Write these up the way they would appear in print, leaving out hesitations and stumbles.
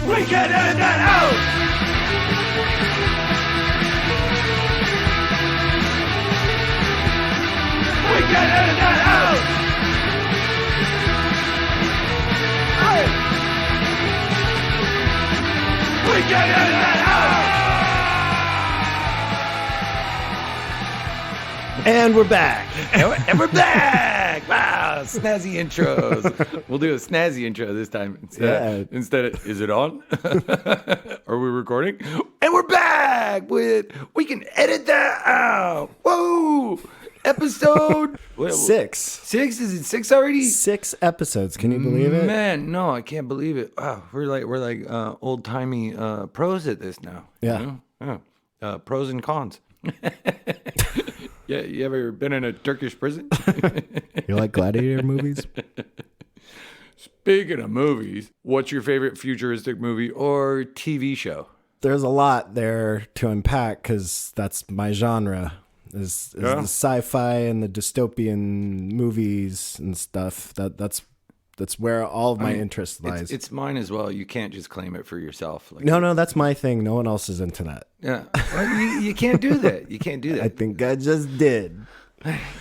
We can edit that out! We can edit that out! We can edit that out! And we're back. And we're back! Wow, snazzy intros. We'll do a snazzy intro this time. Instead of, is it on? Are we recording? And we're back with, we can edit that out. Whoa! Episode 6. 6? Is it 6 already? 6 episodes. Can you believe it? Man, no, I can't believe it. Wow, we're like old timey pros at this now. Yeah. You know? Pros and cons. Yeah, you ever been in a Turkish prison? You like gladiator movies? Speaking of movies, what's your favorite futuristic movie or TV show? There's a lot there to unpack because that's my genre. Is the sci-fi and the dystopian movies and stuff. That's where all of my interest lies. It's mine as well. You can't just claim it for yourself. Like, No, that's my thing. No one else is into that. Yeah, well, you can't do that. You can't do that. I think I just did.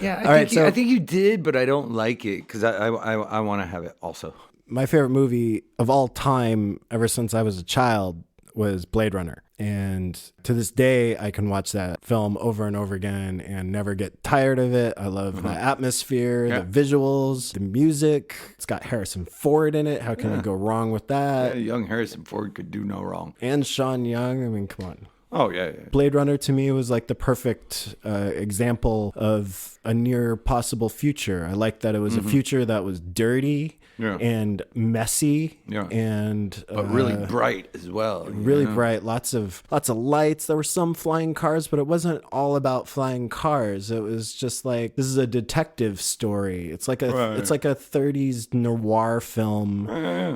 Yeah, I think you did, but I don't like it because I want to have it also. My favorite movie of all time, ever since I was a child, was Blade Runner. And to this day, I can watch that film over and over again and never get tired of it. I love the atmosphere, the visuals, the music. It's got Harrison Ford in it. How can you go wrong with that? Yeah, young Harrison Ford could do no wrong. And Sean Young. I mean, come on. Oh, yeah. Blade Runner to me was like the perfect example of a near possible future. I liked that it was a future that was dirty and messy and but really bright as well. Really bright, lots of lights. There were some flying cars, but it wasn't all about flying cars. It was just like, this is a detective story. It's like it's like a 30s noir film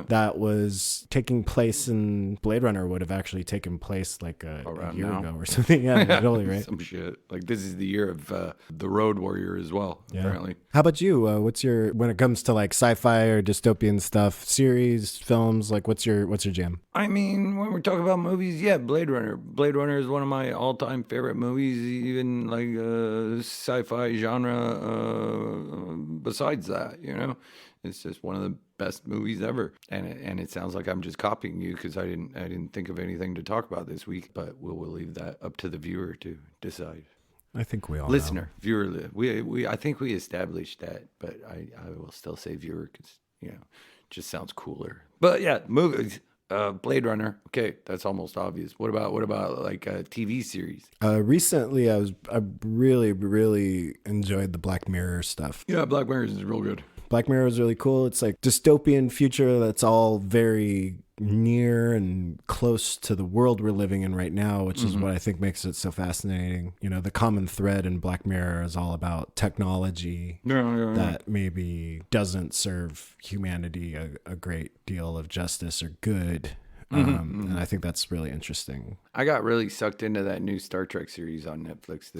that was taking place in Blade Runner would have actually taken place like a year ago or something. Yeah, totally right. Some shit. Like this is the year of the Road Warrior as well, apparently. How about you? What's your, when it comes to like sci-fi or dystopian stuff, series, films, like what's your jam? I mean, when we're talking about movies, Blade Runner. Blade Runner is one of my all-time favorite movies, even like sci-fi genre. Besides that, you know, it's just one of the best movies ever. And it sounds like I'm just copying you because I didn't think of anything to talk about this week. But we'll leave that up to the viewer to decide. I think we all listener, viewer. We I think we established that, but I will still say viewer because it just sounds cooler. But yeah, movies. Blade Runner. Okay, that's almost obvious. What about like a TV series? Recently, I really enjoyed the Black Mirror stuff. Yeah, Black Mirror is real good. Black Mirror is really cool. It's like dystopian future that's all very near and close to the world we're living in right now, which is what I think makes it so fascinating. You know, the common thread in Black Mirror is all about technology that maybe doesn't serve humanity a great deal of justice or good. And I think that's really interesting. I got really sucked into that new Star Trek series on Netflix.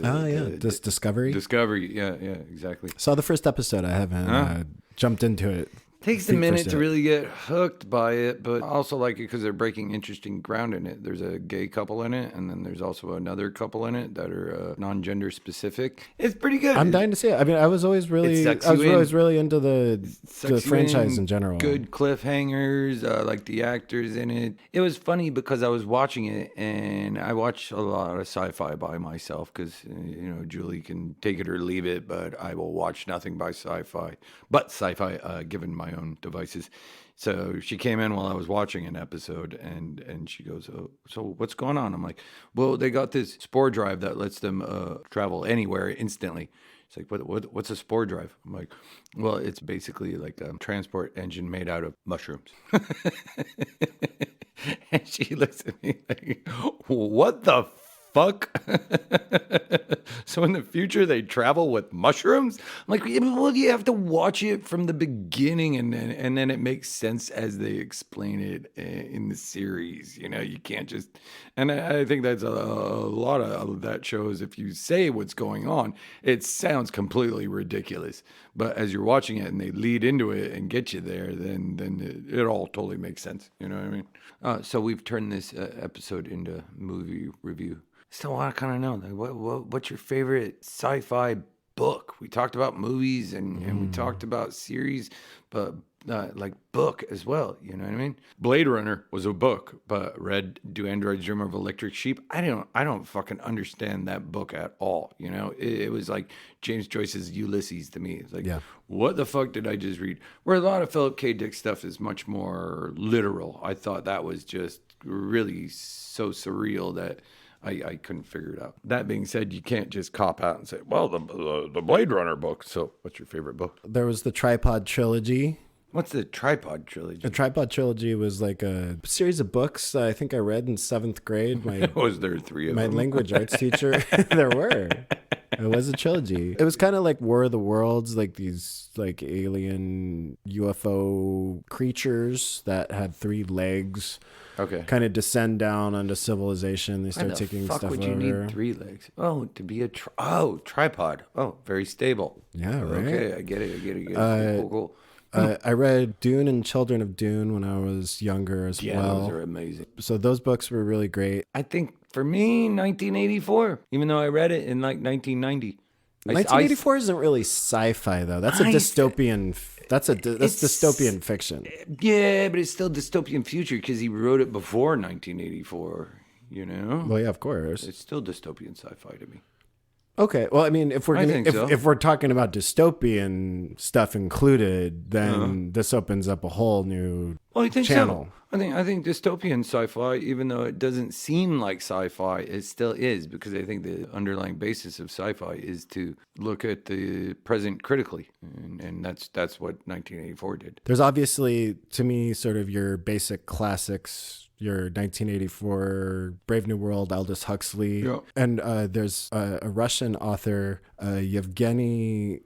Discovery? Discovery, yeah, exactly. Saw the first episode. I haven't jumped into it. Takes a minute to really get hooked by it, but I also like it because they're breaking interesting ground in it. There's a gay couple in it, and then there's also another couple in it that are non-gender specific. It's pretty good. I'm dying to see it. I mean, I was always really into the franchise in general. Good cliffhangers, like the actors in it. It was funny because I was watching it, and I watch a lot of sci-fi by myself because Julie can take it or leave it, but I will watch nothing by sci-fi. But sci-fi, given my own devices. So she came in while I was watching an episode and she goes, so what's going on? I'm like, well, they got this spore drive that lets them travel anywhere instantly. It's like, what's a spore drive? I'm like, well, it's basically like a transport engine made out of mushrooms. And she looks at me like, what the fuck? So in the future they travel with mushrooms? I'm like, yeah, well, you have to watch it from the beginning, and then it makes sense as they explain it in the series. You know, you can't just. And I think that's a lot of that shows. If you say what's going on, it sounds completely ridiculous. But as you're watching it and they lead into it and get you there, then it all totally makes sense. You know what I mean? So we've turned this episode into movie review. Still want to kind of know, like, what's your favorite sci-fi book? We talked about movies and we talked about series, but like book as well. You know what I mean? Blade Runner was a book, but read Do Androids Dream of Electric Sheep? I don't fucking understand that book at all. You know, it was like James Joyce's Ulysses to me. It's like, what the fuck did I just read? Where a lot of Philip K. Dick stuff is much more literal. I thought that was just really so surreal that I couldn't figure it out. That being said, you can't just cop out and say, well, the Blade Runner book. So what's your favorite book? There was the Tripod Trilogy. What's the Tripod Trilogy? The Tripod Trilogy was like a series of books that I think I read in 7th grade. Was there 3 of them? My language arts teacher. There were. It was a trilogy. It was kind of like War of the Worlds, like these like alien UFO creatures that had 3 legs. Okay. Kind of descend down onto civilization. They start taking stuff over. Why the fuck would you need 3 legs? Oh, to be a tripod. Oh, very stable. Yeah, right. Okay, I get it. Cool. I read Dune and Children of Dune when I was younger as well. Yeah, those are amazing. So those books were really great. I think for me, 1984, even though I read it in like 1990. 1984 isn't really sci-fi though. That's a dystopian. That's dystopian fiction. Yeah, but it's still dystopian future because he wrote it before 1984. You know. Well, yeah, of course. It's still dystopian sci-fi to me. Okay, well, I mean, if we're talking about dystopian stuff included, then this opens up a whole new channel. So. I think dystopian sci-fi, even though it doesn't seem like sci-fi, it still is, because I think the underlying basis of sci-fi is to look at the present critically, and that's what 1984 did. There's obviously, to me, sort of your basic classics. Your 1984 Brave New World, Aldous Huxley. Yeah. And there's a Russian author, Yevgeny...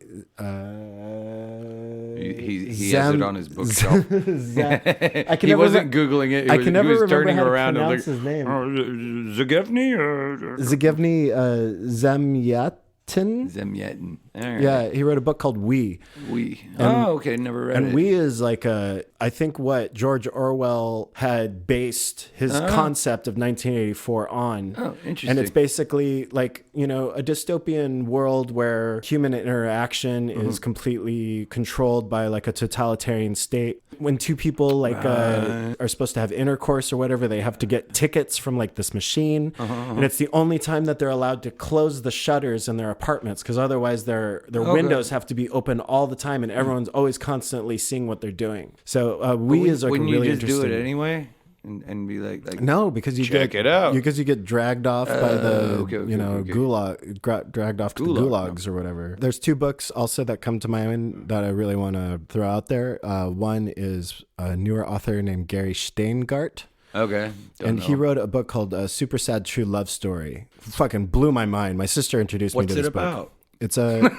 he has it on his bookshelf. He wasn't Googling it. I can never remember turning how to around pronounce his name. Zagevny? Zagevny Zamyatin? Zemyetin. Right. Yeah, he wrote a book called We. Okay, never read it. And We is like I think what George Orwell had based his concept of 1984 on. Oh, interesting. And it's basically like, you know, a dystopian world where human interaction is completely controlled by like a totalitarian state. When 2 people like are supposed to have intercourse or whatever, they have to get tickets from like this machine. And it's the only time that they're allowed to close the shutters in their apartments, because otherwise their windows have to be open all the time, and everyone's always constantly seeing what they're doing. So We is like a really interesting. Wouldn't you just do it anyway and be like no, because you check it out, because you get dragged off by the gulag, dragged off to the gulags or whatever. There's 2 books also that come to mind that I really want to throw out there. One is a newer author named Gary Steingart. Okay. He wrote a book called Super Sad True Love Story. Fucking blew my mind. My sister introduced me to this book. What's it about?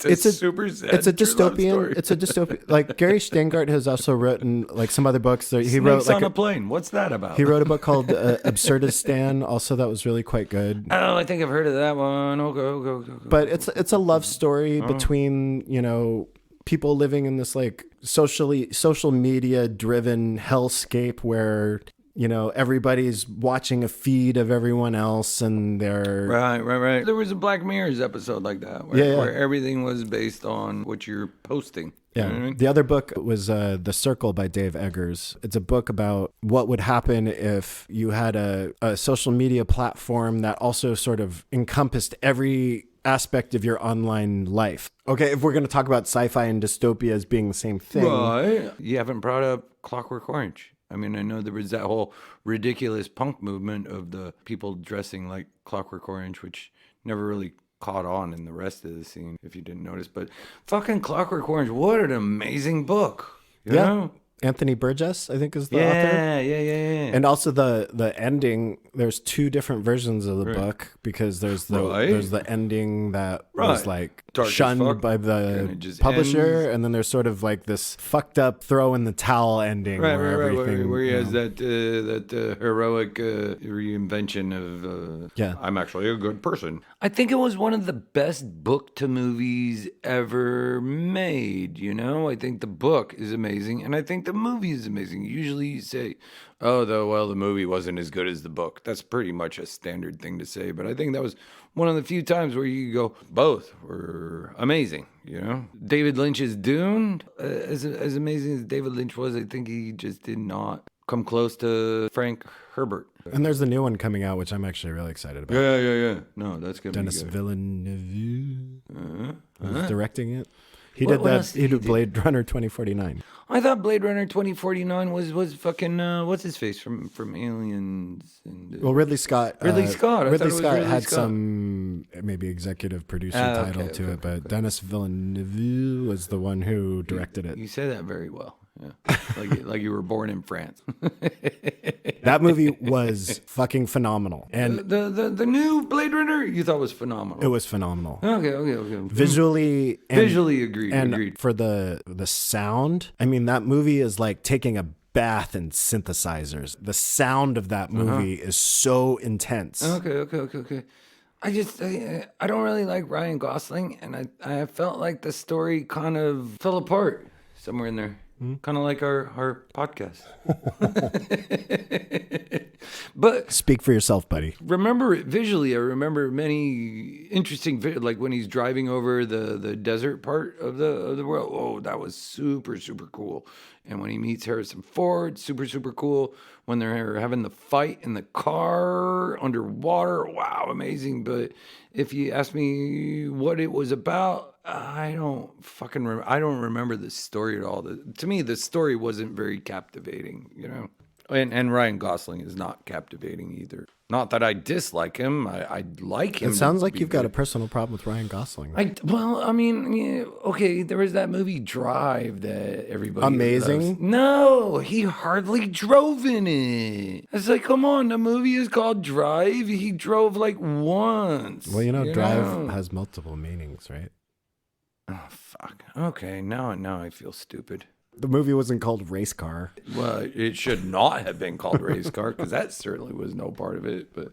It's a super sad. It's a dystopian. It's a dystopian. Like Gary Steingart has also written like some other books. He wrote like on a plane. What's that about? He wrote a book called Absurdistan. Also, that was really quite good. Oh, I think I've heard of that one. Okay. But it's a love story between, you know, people living in this like social media driven hellscape where, you know, everybody's watching a feed of everyone else and they're... Right. There was a Black Mirror's episode like that where everything was based on what you're posting. Yeah. You know what I mean? The other book was The Circle by Dave Eggers. It's a book about what would happen if you had a social media platform that also sort of encompassed every aspect of your online life. Okay, if we're going to talk about sci-fi and dystopia as being the same thing. Right. You haven't brought up Clockwork Orange. I mean, I know there was that whole ridiculous punk movement of the people dressing like Clockwork Orange, which never really caught on in the rest of the scene, if you didn't notice. But fucking Clockwork Orange, what an amazing book. You know? Anthony Burgess, I think, is the author. Yeah. And also the ending, there's two different versions of the book, because there's the ending that was like Dark as shunned fuck, by and the it just publisher, ends. and then there's sort of like this fucked up throw in the towel ending where everything Where he you has know, that heroic reinvention of I'm actually a good person. I think it was one of the best book to movies ever made. You know, I think the book is amazing, and I think the movie is amazing. Usually, you say, "Oh, the movie wasn't as good as the book." That's pretty much a standard thing to say, but I think that was one of the few times where you go, both were amazing. You know, David Lynch's Dune, as amazing as David Lynch was, I think he just did not come close to Frank Herbert. and there's the new one coming out, which I'm actually really excited about. Yeah. No, that's gonna Dennis be good. Villeneuve is directing it. He What did that. else did He he did do? Blade Runner 2049. I thought Blade Runner 2049 was fucking what's his face from Aliens and Well, Ridley Scott. Ridley Scott. I Ridley thought it was Scott Ridley had Scott. some maybe executive producer title to it, but Dennis Villeneuve was the one who directed it. You say that very well. Yeah, like you were born in France. That movie was fucking phenomenal, and The new Blade Runner you thought was phenomenal. it was phenomenal. Okay. Visually, Visually and agreed. for the sound. I mean, that movie is like taking a bath in synthesizers. The sound of that movie is so intense. Okay. I don't really like Ryan Gosling, and I felt like the story kind of fell apart somewhere in there. Kind of like our podcast. But Speak for yourself, buddy. remember it visually. I remember many interesting, like when he's driving over the desert part of the world. Oh, that was super cool. And when he meets Harrison Ford, super cool. When they're having the fight in the car underwater, wow, amazing. But if you ask me what it was about, I don't fucking I don't remember the story at all. To me, the story wasn't very captivating, you know. And Ryan Gosling is not captivating either. Not that I dislike him. I like him. It sounds like you've got a personal problem with Ryan Gosling. I mean, yeah, okay, there was that movie Drive that everybody Amazing? loves. No, he hardly drove in it. It's like, come on, the movie is called Drive. He drove like once. Well, you know, Drive know? has multiple meanings, right? Oh, fuck. Okay, now I feel stupid. The movie wasn't called Race Car. Well, it should not have been called Race Car because that certainly was no part of it. But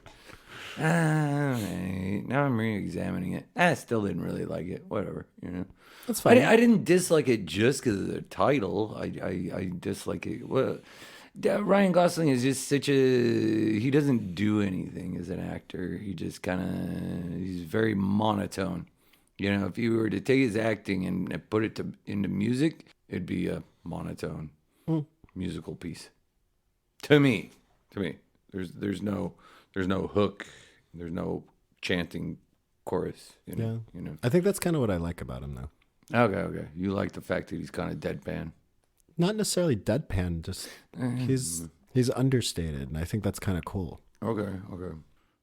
right. Now I'm re-examining it. I still didn't really like it. Whatever, you know. That's fine. I didn't dislike it just because of the title. I dislike it. Well, Ryan Gosling is just such a. He doesn't do anything as an actor. He just he's very monotone. You know, if you were to take his acting and put it into music, it'd be a monotone musical piece. To me, there's no hook, there's no chanting chorus. You know. I think that's kind of what I like about him, though. Okay. You like the fact that he's kind of deadpan. Not necessarily deadpan, just he's understated, and I think that's kind of cool. Okay.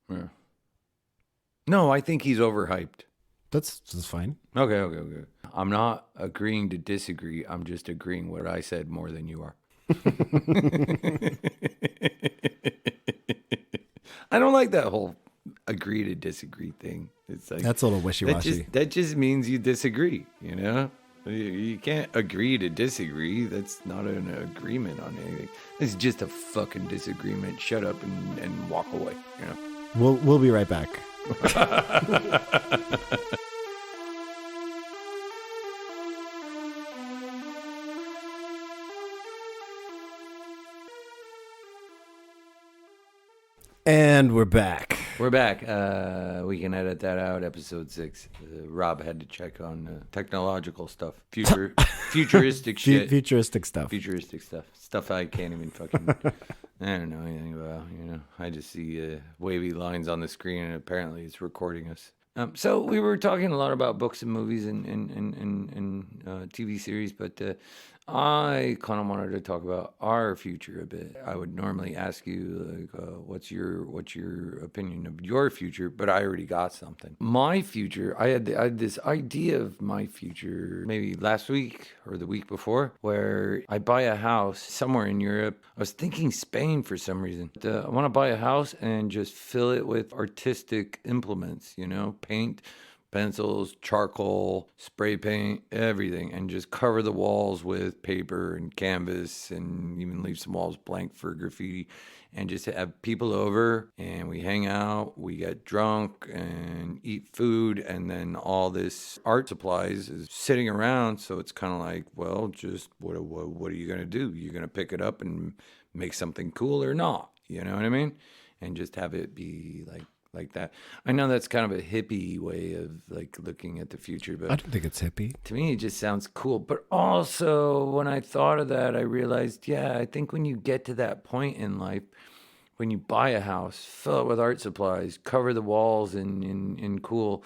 Yeah. No, I think he's overhyped. That's fine. Okay. I'm not agreeing to disagree. I'm just agreeing what I said more than you are. I don't like that whole agree to disagree thing. It's like That's a little wishy-washy. that just means you disagree, you know? You can't agree to disagree. That's not an agreement on anything. It's just a fucking disagreement. Shut up and walk away, you know? We'll be right back. And we're back. We're back. We can edit that out. Episode 6. Rob had to check on technological stuff, futuristic shit, Futuristic stuff. futuristic stuff I can't even fucking. I don't know anything about. You know, I just see wavy lines on the screen, and apparently it's recording us. So we were talking a lot about books and movies and TV series, but I kind of wanted to talk about our future a bit. I would normally ask you, like, what's your opinion of your future? But I already got something. My future, I had this idea of my future maybe last week or the week before, where I buy a house somewhere in Europe. I was thinking Spain for some reason. I want to buy a house and just fill it with artistic implements, paint, pencils, charcoal, spray paint, everything, and just cover the walls with paper and canvas and even leave some walls blank for graffiti and just have people over and we hang out, we get drunk and eat food, and then all this art supplies is sitting around. So it's kind of like, well, just what are you going to do? You're going to pick it up and make something cool or not? You know what I mean? And just have it be like that. I know that's kind of a hippie way of like looking at the future, but I don't think it's hippie. to me it just sounds cool. But also when I thought of that, I realized, yeah, I think when you get to that point in life, when you buy a house, fill it with art supplies, cover the walls in cool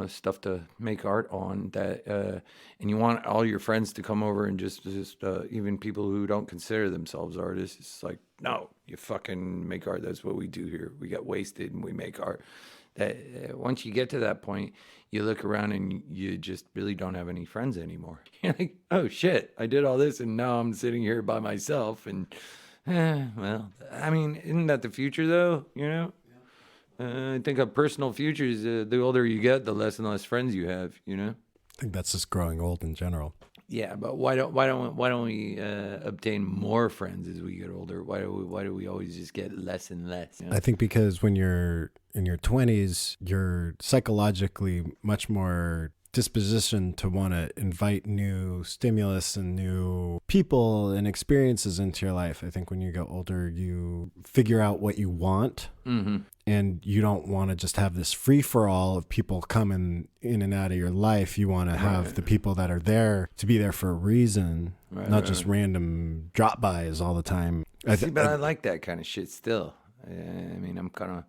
stuff to make art on, and you want all your friends to come over and just even people who don't consider themselves artists, it's like, no, you fucking make art. That's what we do here. We get wasted and we make art. That once you get to that point, you look around and you just really don't have any friends anymore. You're like, oh shit, I did all this and now I'm sitting here by myself. And well, I mean, isn't that the future though? I think a personal future is the older you get, the less and less friends you have. I think that's just growing old in general. Yeah, but why don't we obtain more friends as we get older? Why do we always just get less and less? I think because when you're in your 20s, you're psychologically much more disposition to want to invite new stimulus and new people and experiences into your life. I think when you get older, you figure out what you want. Mm-hmm. And you don't want to just have this free-for-all of people coming in and out of your life. You want to have the people that are there to be there for a reason, not just random drop-bys all the time. I like that kind of shit still. I mean, I'm kind of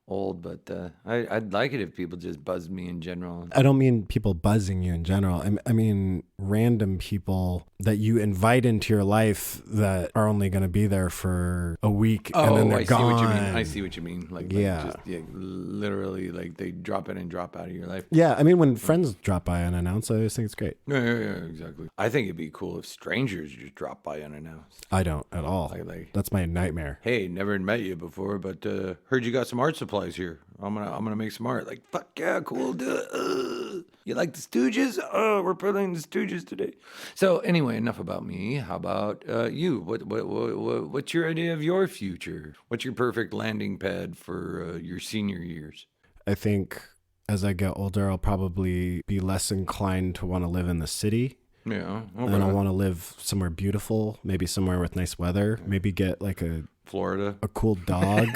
old, but I'd like it if people just buzzed me in general. I don't mean people buzzing you in general. I mean random people that you invite into your life that are only going to be there for a week and then they're gone. I see what you mean. Like literally, like they drop in and drop out of your life. Yeah, I mean when friends drop by unannounced, I always think it's great. Yeah, exactly. I think it'd be cool if strangers just drop by unannounced. I don't at all. That's my nightmare. Hey, never met you before, but heard you got some art supplies here. I'm gonna make some art. Like, fuck yeah, cool, dude. You like the Stooges? Oh, we're playing the Stooges today. So anyway, enough about me. How about you? What's your idea of your future? What's your perfect landing pad for your senior years? I think as I get older, I'll probably be less inclined to want to live in the city. Yeah. Okay. And I want to live somewhere beautiful, maybe somewhere with nice weather. Maybe get like Florida, a cool dog.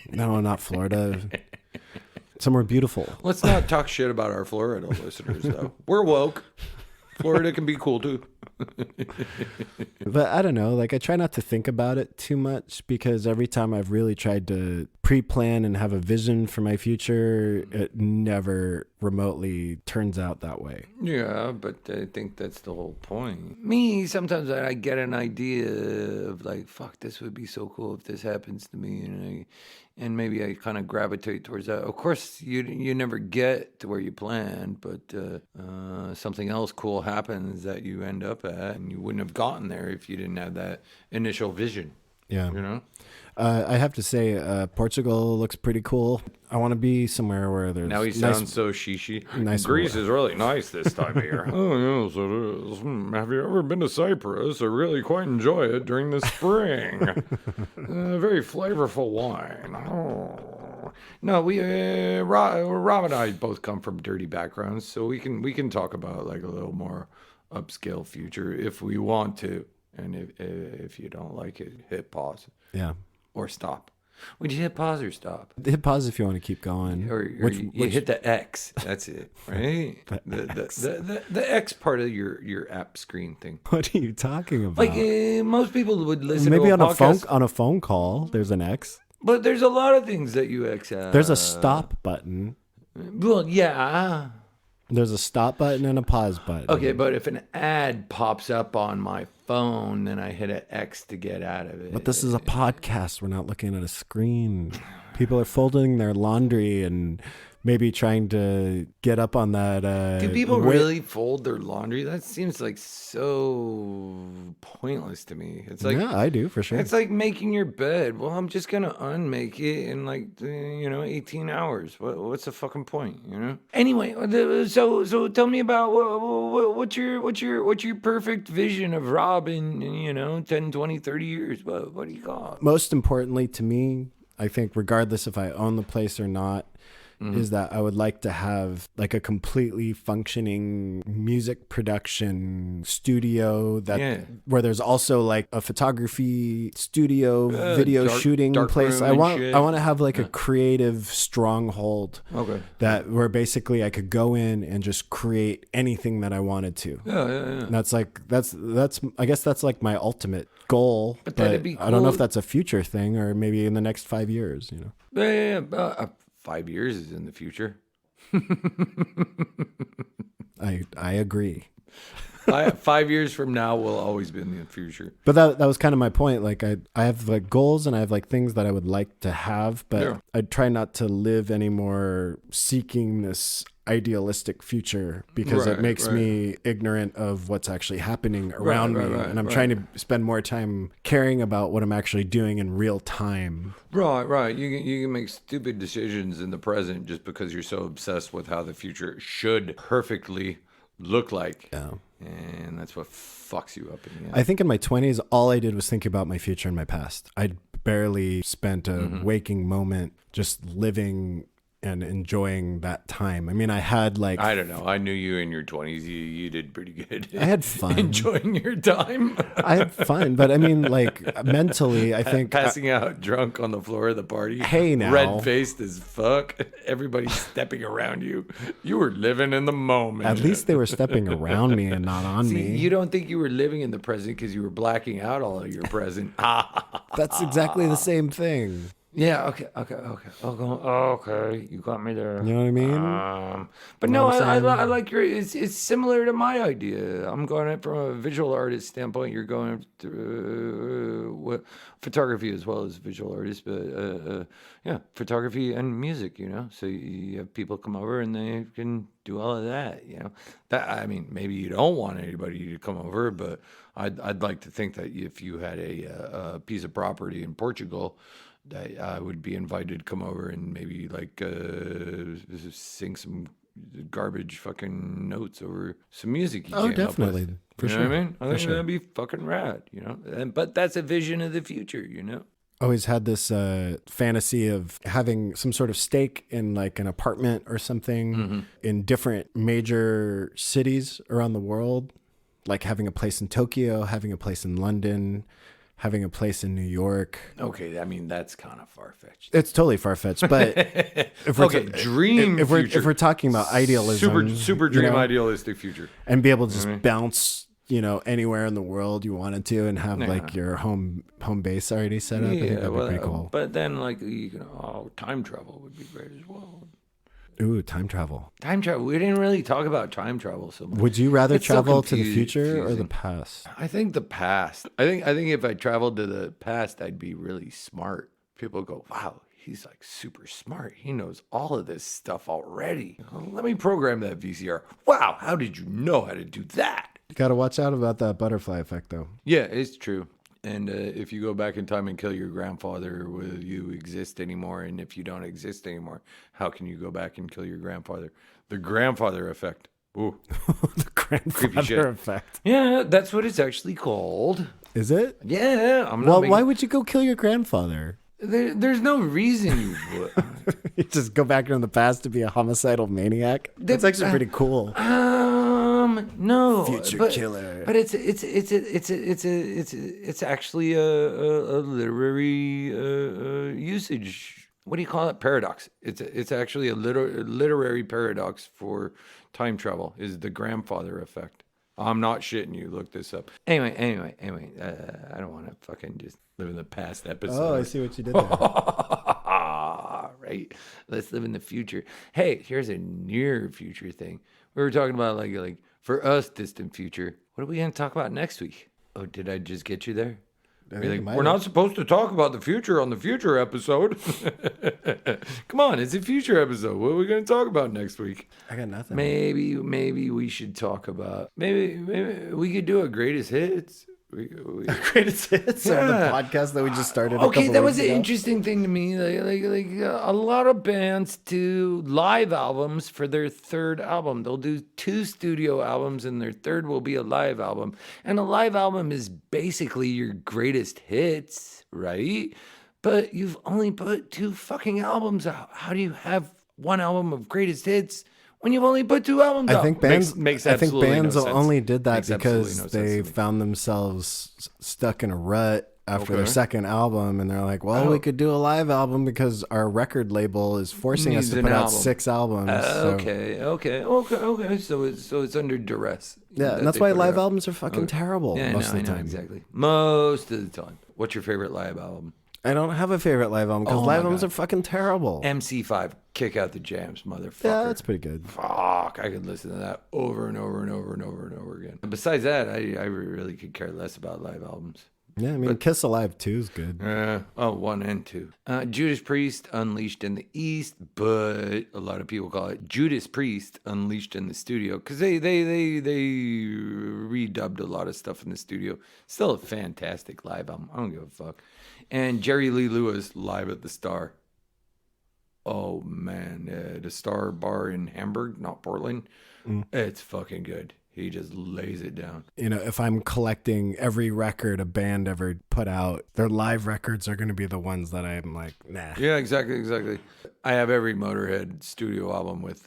No, not Florida. Somewhere beautiful. Let's not talk shit about our Florida listeners, though. We're woke. Florida can be cool, too. But I don't know. Like, I try not to think about it too much because every time I've really tried to pre-plan and have a vision for my future, it never remotely turns out that way. Yeah, but I think that's the whole point. Me, sometimes I get an idea of like, fuck, this would be so cool if this happens to me, and maybe I kind of gravitate towards that. Of course, you never get to where you planned, but something else cool happens that you end up at, and you wouldn't have gotten there if you didn't have that initial vision. Yeah. I have to say, Portugal looks pretty cool. I want to be somewhere where there's... Now he sounds so shishi. Nice Greece is really nice this time of year. Oh, yes, it is. Have you ever been to Cyprus? I really quite enjoy it during the spring. Very flavorful wine. Oh. No, Rob and I both come from dirty backgrounds, so we can talk about like a little more upscale future if we want to. And if you don't like it, hit pause. Yeah. Or stop. Would you hit pause or stop? Hit pause if you want to keep going. Or you hit the X. That's it, right? the X part of your app screen thing. What are you talking about? Like most people would listen maybe to a podcast. podcast. On a phone call, there's an X. But there's a lot of things that you X out. There's a stop button. Well, yeah. There's a stop button and a pause button. Okay, but if an ad pops up on my phone, then I hit an X to get out of it. But this is a podcast. We're not looking at a screen. People are folding their laundry and maybe trying to get up on that. Do people really fold their laundry? That seems like so pointless to me. It's like, yeah, I do for sure. it's like making your bed. Well, I'm just gonna unmake it in like 18 hours. What's the fucking point? Anyway, so tell me about what's your perfect vision of Rob in 10, 20, 30 years? What do you got? Most importantly to me, I think regardless if I own the place or not, is that I would like to have like a completely functioning music production studio where there's also like a photography studio, video shooting place. I want to have like a creative stronghold that where basically I could go in and just create anything that I wanted to. Yeah. That's I guess that's like my ultimate goal. But that'd be cool. I don't know if that's a future thing or maybe in the next 5 years, Yeah. 5 years is in the future. I agree. 5 years from now will always be in the future. But that was kind of my point. Like I have like goals and I have like things that I would like to have, but I try not to live anymore seeking this idealistic future because it makes me ignorant of what's actually happening around me. And I'm trying to spend more time caring about what I'm actually doing in real time. Right. You can make stupid decisions in the present just because you're so obsessed with how the future should perfectly look like. Yeah. And that's what fucks you up in the end. I think in my 20s, all I did was think about my future and my past. I'd barely spent a waking moment just living and enjoying that time. I mean, I had like... I don't know. I knew you in your 20s. You did pretty good. I had fun. Enjoying your time. I had fun. But I mean, like, mentally, I think... Passing out drunk on the floor of the party. Hey, now. Red-faced as fuck. Everybody stepping around you. You were living in the moment. At least they were stepping around me and not on me. You don't think you were living in the present because you were blacking out all of your present. That's exactly the same thing. Yeah, okay. Okay, you got me there. You know what I mean? But no, I like your. It's similar to my idea. I'm going at it from a visual artist standpoint. You're going through photography as well as visual artist, but photography and music. So you have people come over and they can do all of that. That I mean, maybe you don't want anybody to come over, but I'd like to think that if you had a piece of property in Portugal, that I would be invited to come over and maybe like sing some garbage fucking notes over some music. Definitely. For sure. What I mean? I think sure. that'd be fucking rad, but that's a vision of the future, Always had this fantasy of having some sort of stake in like an apartment or something in different major cities around the world, like having a place in Tokyo, having a place in London, having a place in New York. Okay, I mean, that's kind of far-fetched. It's totally far-fetched, but if we're talking about idealism, super dream idealistic future, and be able to just bounce, anywhere in the world you wanted to, and have like your home base already set up. I think that'd be pretty cool. But then, like, time travel would be great as well. Ooh, time travel. Time travel. We didn't really talk about time travel so much. Would you rather travel to the future or the past? I think the past. I think if I traveled to the past, I'd be really smart. People go, wow, he's like super smart. He knows all of this stuff already. Let me program that VCR. Wow, how did you know how to do that? You got to watch out about that butterfly effect, though. Yeah, it's true. And if you go back in time and kill your grandfather, will you exist anymore? And if you don't exist anymore, how can you go back and kill your grandfather? The grandfather effect. Ooh. The grandfather effect. Yeah, that's what it's actually called. Is it? Yeah. Why would you go kill your grandfather? There's no reason you would. You just go back in the past to be a homicidal maniac? That's actually pretty cool. No, future killer. But it's actually a literary usage. What do you call it? Paradox. It's actually a literary paradox for time travel. Is the grandfather effect. I'm not shitting you. Look this up. Anyway. I don't want to fucking just live in the past episode. Oh, I see what you did there. right? Let's live in the future. Hey, here's a near future thing. We were talking about like for us, distant future. What are we going to talk about next week? Oh, did I just get you there? I You're think like, it might we're have. not supposed to talk about the future on the future episode. Come on, it's a future episode. What are we going to talk about next week? I got nothing. Maybe we should talk about maybe we could do a greatest hits. Greatest hits of the Yeah. podcast that we just started. Okay, that was an an interesting thing to me. A lot of bands do live albums for their third album. They'll do 2 studio albums, and their third will be a live album. And a live album is basically your greatest hits, right? But you've only put 2 fucking albums out. How do you have one album of greatest hits when you've only put 2 albums out? I think bands. Makes I think absolutely bands no sense. only did that Makes absolutely because no sense they to me. found themselves stuck in a rut after their Okay. second album, and they're like, "Well, we could do a live album because our record label is forcing us Needs to an put out album. 6 albums." So, Okay. So it's under duress. yeah, that and that's they why put it live out. albums are fucking terrible Yeah, most I of the know, time. exactly. Most of the time. What's your favorite live album? I don't have a favorite live album because Oh my live albums God. are fucking terrible. MC5, Kick Out the Jams, motherfucker. Yeah, that's pretty good. Fuck, I could listen to that over and over and over and over and over again. And besides that, I really could care less about live albums. Yeah, I mean, Kiss Alive 2 is good. 1 and 2. Judas Priest, Unleashed in the East, but a lot of people call it Judas Priest, Unleashed in the Studio, because they redubbed a lot of stuff in the studio. Still a fantastic live album. I don't give a fuck. And Jerry Lee Lewis, Live at the Star. Oh, man. The Star Bar in Hamburg, not Portland. It's fucking good. He just lays it down. You know, if I'm collecting every record a band ever put out, their live records are going to be the ones that I'm like, nah. Yeah, exactly. I have every Motorhead studio album with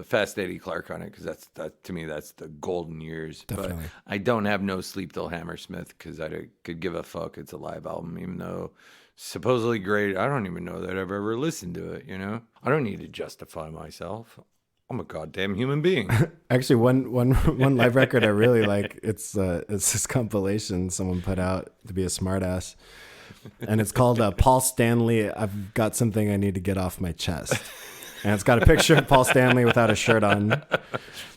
Fast Eddie Clark on it because that to me that's the golden years. Definitely. But I don't have No Sleep Till Hammersmith because I could give a fuck. It's a live album, even though supposedly great. I don't even know that I've ever listened to it. You know, I don't need to justify myself. I'm a goddamn human being. Actually, one live record I really like. It's this compilation someone put out to be a smartass, and it's called Paul Stanley. I've got something I need to get off my chest, and it's got a picture of Paul Stanley without a shirt on.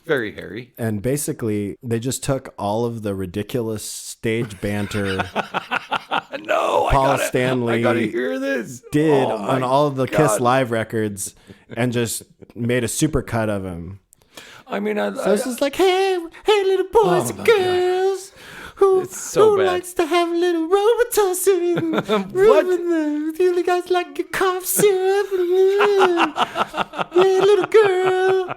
Very hairy. And basically, they just took all of the ridiculous stage banter No, Paul Stanley I gotta hear this. did Oh my on all of the God. Kiss live records and just made a supercut of him. I mean, So it's just like, hey, little boys and my girls, who It's so bad. likes to have a little Robitussin? What? You guys like your cough syrup? Hey, little girl.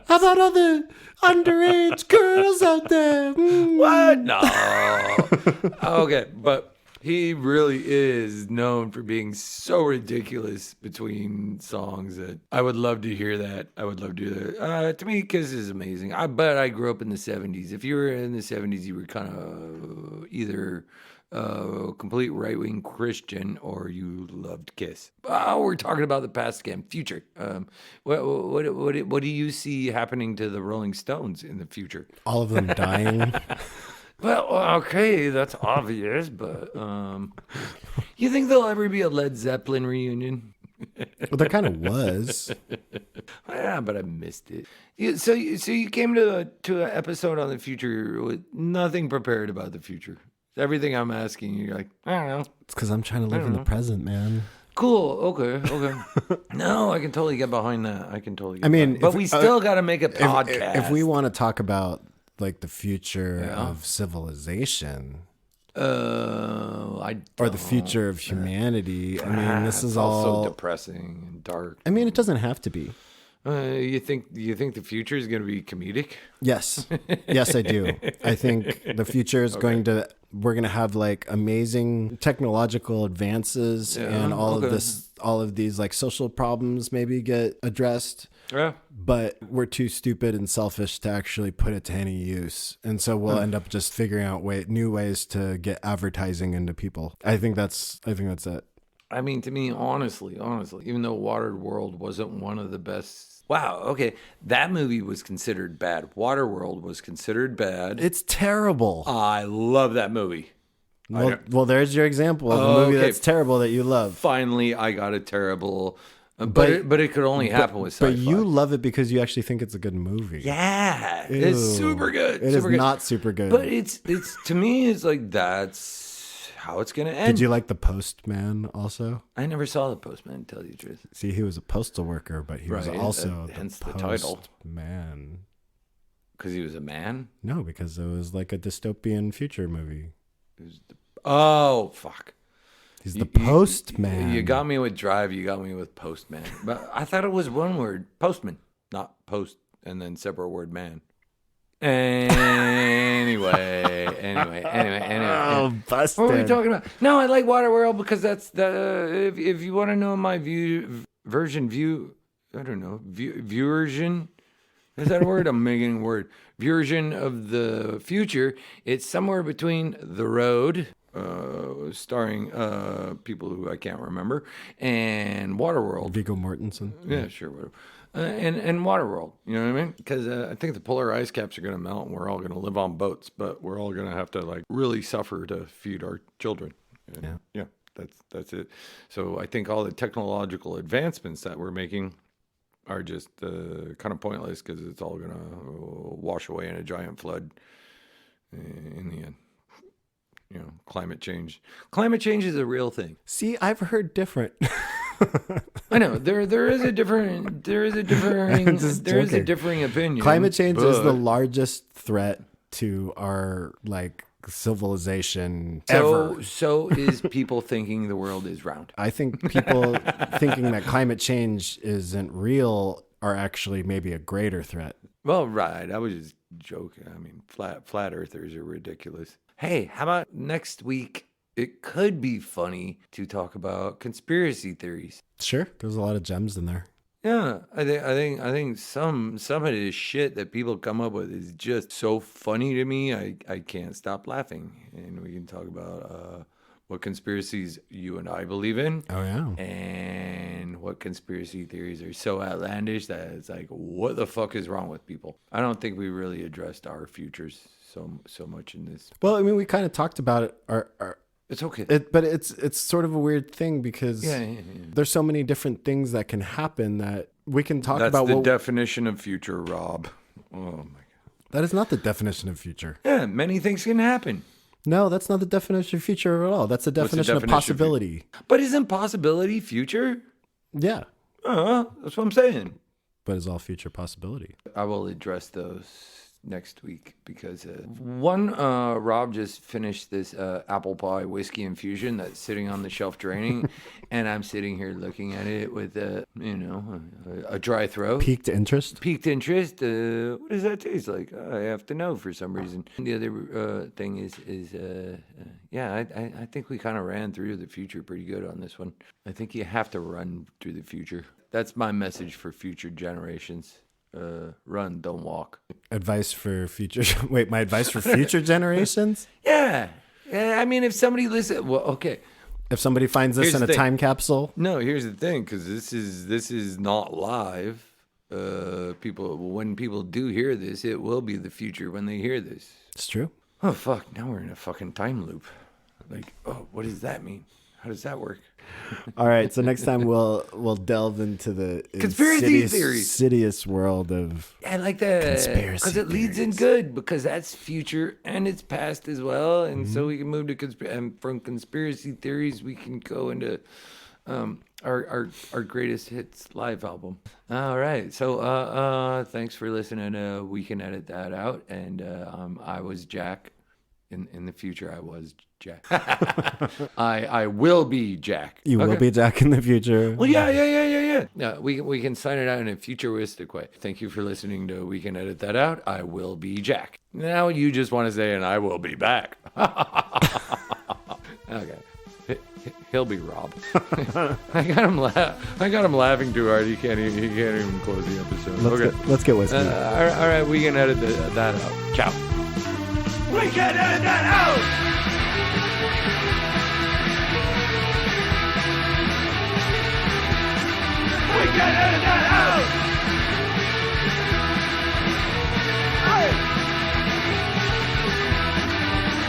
How about all the underage girls out there? What? No. Okay, but he really is known for being so ridiculous between songs that I would love to hear that. I would love to do that. To me, Kiss is amazing. But I grew up in the 70s. If you were in the 70s, you were kind of either complete right-wing Christian or you loved Kiss. We're talking about the past again, future. What do you see happening to the Rolling Stones in the future? All of them dying. Well, okay, that's obvious, but you think there'll ever be a Led Zeppelin reunion? Well, there kind of was. Yeah, but I missed it. So you came to an episode on the future with nothing prepared about the future. Everything I'm asking, you're like, I don't know. It's because I'm trying to live in the present, man. Cool. Okay. No, I can totally get behind that. I mean, but if- we still got to make a podcast. If we want to talk about like the future of civilization I or the future of humanity, I mean, this is it's all. so depressing and dark. I mean, it doesn't have to be. You think the future is going to be comedic? Yes. Yes, I do. I think the future is we're going to have like amazing technological advances and all of these like social problems maybe get addressed. Yeah. But we're too stupid and selfish to actually put it to any use. And so we'll end up just figuring out new ways to get advertising into people. I think that's it. I mean, to me, honestly, even though Waterworld wasn't one of the best. Wow. Okay. That movie was considered bad. Waterworld was considered bad. It's terrible. I love that movie. Well, there's your example of a movie that's terrible that you love. Finally, I got a terrible, but it could only happen with sci-fi. But you love it because you actually think it's a good movie. Yeah, Ew. it's super good. It is not super good. But it's to me, it's like that's how it's gonna end. Did you like The Postman also? I never saw The Postman, to tell you the truth. See, he was a postal worker, but he was also hence the title. Man. Because he was a man? No, because it was like a dystopian future movie. Oh, fuck. He's the postman. You got me with drive. You got me with postman. But I thought it was one word. Postman. Not post and then separate word man. Anyway. Oh, busted. What were we talking about? No, I like Waterworld because that's the... If you want to know my viewersion... Is that a word? I'm making a word. Version of the future. It's somewhere between The Road, starring people who I can't remember, and Waterworld. Viggo Mortensen. Yeah, sure, whatever. And Waterworld. You know what I mean? Because I think the polar ice caps are going to melt, and we're all going to live on boats, but we're all going to have to like really suffer to feed our children. And, yeah. That's it. So I think all the technological advancements that we're making are just kind of pointless because it's all going to wash away in a giant flood in the end. You know, climate change. Climate change is a real thing. See, I've heard different. I know there is a differing opinion. Climate change is the largest threat to our like civilization ever. So is people thinking the world is round. I think people thinking that climate change isn't real are actually maybe a greater threat. Well, right. I was just joking. I mean, flat earthers are ridiculous. Hey, how about next week? It could be funny to talk about conspiracy theories. Sure, there's a lot of gems in there. Yeah, I think some of this shit that people come up with is just so funny to me. I can't stop laughing. And we can talk about what conspiracies you and I believe in. Oh yeah. And what conspiracy theories are so outlandish that it's like, what the fuck is wrong with people? I don't think we really addressed our futures so much in this. Well, I mean, we kind of talked about it. It's okay. But it's sort of a weird thing because there's so many different things that can happen that we can talk about. That's the definition of future, Rob. Oh my God. That is not the definition of future. Yeah, many things can happen. No, that's not the definition of future at all. That's the definition of possibility. But isn't possibility future? Yeah. That's what I'm saying. But is all future possibility? I will address those next week because Rob just finished this apple pie whiskey infusion that's sitting on the shelf draining, and I'm sitting here looking at it with a dry throat. Piqued interest. What does that taste like? I have to know for some reason. The other thing is I think we kind of ran through the future pretty good on this one. I think you have to run through the future. That's my message for future generations. Run, don't walk. Advice for future. Wait, my advice for future generations? Yeah. I mean, if somebody listens, well, okay. If somebody finds this in a time capsule. No, here's the thing, because this is not live. When people do hear this, it will be the future when they hear this. It's true. Oh fuck! Now we're in a fucking time loop. Like, what does that mean? How does that work? All right, so next time we'll delve into the conspiracy theories, insidious world of. I like that because it leads in good because that's future and it's past as well, and so we can move to from conspiracy theories we can go into our greatest hits live album. All right, so thanks for listening. We can edit that out, and I was Jack. In the future, I was Jack. I will be Jack. You will be Jack in the future. Well, yeah. We can sign it out in a futuristic way. Thank you for listening to We Can Edit That Out. I will be Jack. Now you just want to say, and I will be back. Okay. He'll be Rob. I got him laughing too hard. He can't even close the episode. Let's get whiskey. All right, we can edit that out. Ciao. We can edit that out! We can edit that out! Hey!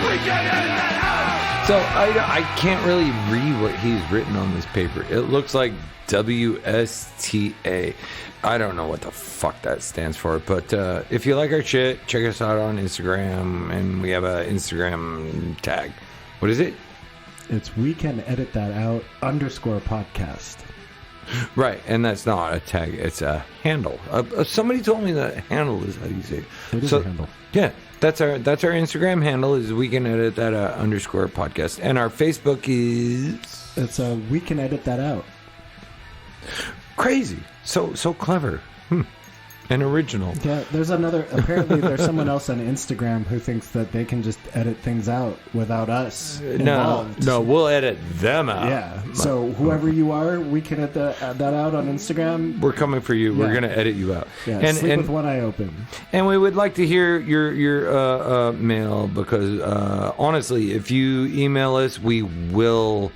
We can edit that out! So I can't really read what he's written on this paper. It looks like WSTA. I don't know what the fuck that stands for, but if you like our shit, check us out on Instagram, and we have an Instagram tag. What is it? It's We Can Edit That Out _podcast. Right, and that's not a tag; it's a handle. Somebody told me that handle is how you say it. It is a handle. Yeah, that's our Instagram handle is We Can Edit That _podcast, and our Facebook is It's We Can Edit That Out. Crazy, so clever, and original. Yeah, apparently there's someone else on Instagram who thinks that they can just edit things out without us involved. No, we'll edit them out. Yeah, so whoever you are, We Can Edit that out on Instagram. We're coming for you. We're gonna edit you out. Yeah, and sleep with one eye open. And we would like to hear your mail, because honestly, if you email us, we will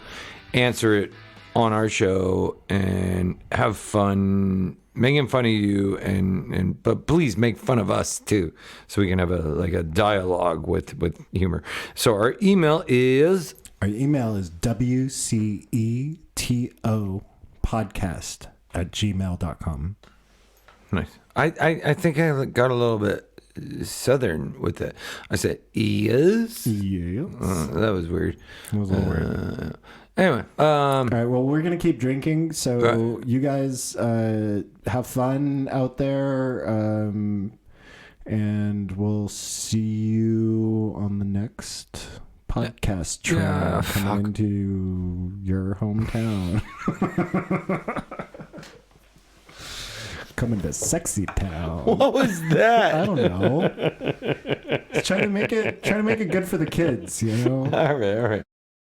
answer it on our show and have fun making fun of you, but please make fun of us too, so we can have a dialogue with humor. So our email is WCETO podcast@gmail.com. Nice. I think I got a little bit southern with it. I said is. Yes. That was weird. That was a little weird. Anyway, all right. Well, we're gonna keep drinking, so you guys have fun out there, and we'll see you on the next podcast trail coming into your hometown. Coming to Sexy Town. What was that? I don't know. Trying to make it good for the kids, you know. All right.